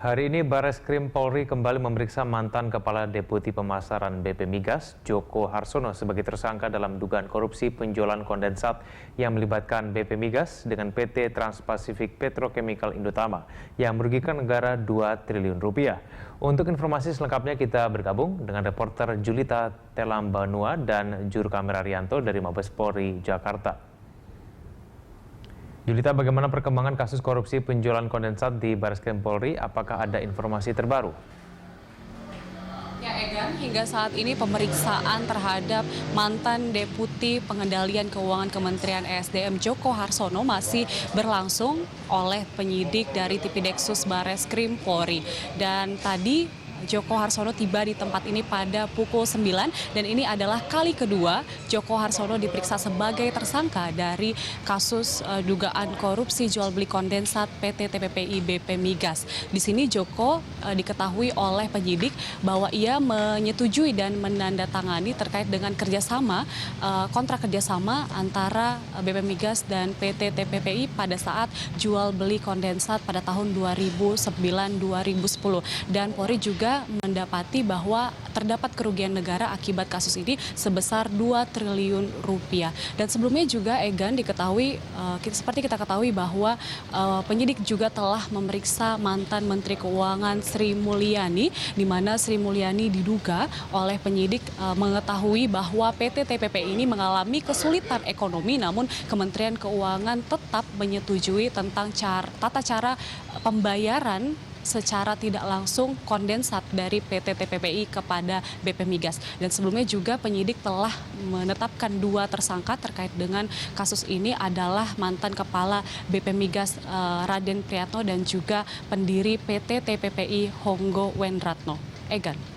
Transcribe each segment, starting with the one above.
Hari ini Bareskrim Polri kembali memeriksa mantan Kepala Deputi Pemasaran BP Migas, Joko Harsono sebagai tersangka dalam dugaan korupsi penjualan kondensat yang melibatkan BP Migas dengan PT Trans-Pacific Petrochemical Indotama yang merugikan negara 2 triliun rupiah. Untuk informasi selengkapnya kita bergabung dengan reporter Julita Telambanua dan juru kamera Rianto dari Mabes Polri, Jakarta. Julita, bagaimana perkembangan kasus korupsi penjualan kondensat di Bareskrim Polri? Apakah ada informasi terbaru? Ya, Egan, hingga saat ini pemeriksaan terhadap mantan Deputi Pengendalian Keuangan Kementerian ESDM Joko Harsono masih berlangsung oleh penyidik dari Tipideksus Bareskrim Polri. Dan tadi Joko Harsono tiba di tempat ini pada pukul 9 dan ini adalah kali kedua Joko Harsono diperiksa sebagai tersangka dari kasus dugaan korupsi jual beli kondensat PT TPPI BP Migas. Di sini Joko diketahui oleh penyidik bahwa ia menyetujui dan menandatangani terkait dengan kerjasama kontrak kerjasama antara BP Migas dan PT TPPI pada saat jual beli kondensat pada tahun 2009-2010 dan Polri juga mendapati bahwa terdapat kerugian negara akibat kasus ini sebesar 2 triliun rupiah. Dan sebelumnya juga Egan diketahui, seperti kita ketahui bahwa penyidik juga telah memeriksa mantan Menteri Keuangan Sri Mulyani, di mana Sri Mulyani diduga oleh penyidik mengetahui bahwa PT TPPI ini mengalami kesulitan ekonomi, namun Kementerian Keuangan tetap menyetujui tentang tata cara pembayaran secara tidak langsung kondensat dari PT TPPI kepada BP Migas. Dan sebelumnya juga penyidik telah menetapkan 2 tersangka terkait dengan kasus ini adalah mantan Kepala BP Migas Raden Priyatno dan juga pendiri PT TPPI Honggo Wendratno. Egan.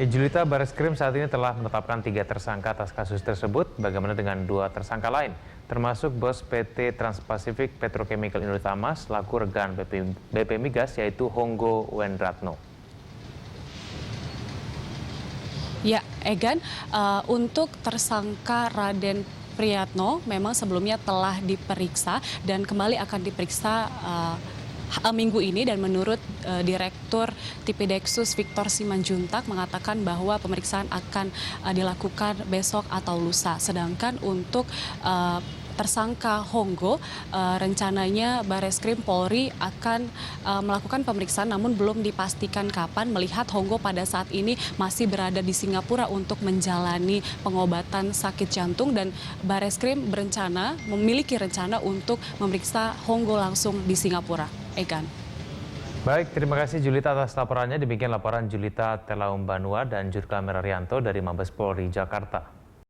Julita, Bareskrim saat ini telah menetapkan 3 tersangka atas kasus tersebut. Bagaimana dengan 2 tersangka lain, termasuk bos PT Trans-Pacific Petrochemical Indotama selaku rekan BP Migas yaitu Honggo Wendratno? Ya, Egan, untuk tersangka Raden Priyatno memang sebelumnya telah diperiksa dan kembali akan diperiksa minggu ini, dan menurut Direktur Tipideksus Victor Simanjuntak mengatakan bahwa pemeriksaan akan dilakukan besok atau lusa. Sedangkan untuk tersangka Honggo, rencananya Bareskrim Polri akan melakukan pemeriksaan namun belum dipastikan kapan, melihat Honggo pada saat ini masih berada di Singapura untuk menjalani pengobatan sakit jantung, dan Bareskrim memiliki rencana untuk memeriksa Honggo langsung di Singapura. Egan. Baik, terima kasih Julita atas laporannya. Demikian laporan Julita Telambanua dan juru kamera Rianto dari Mabes Polri, Jakarta.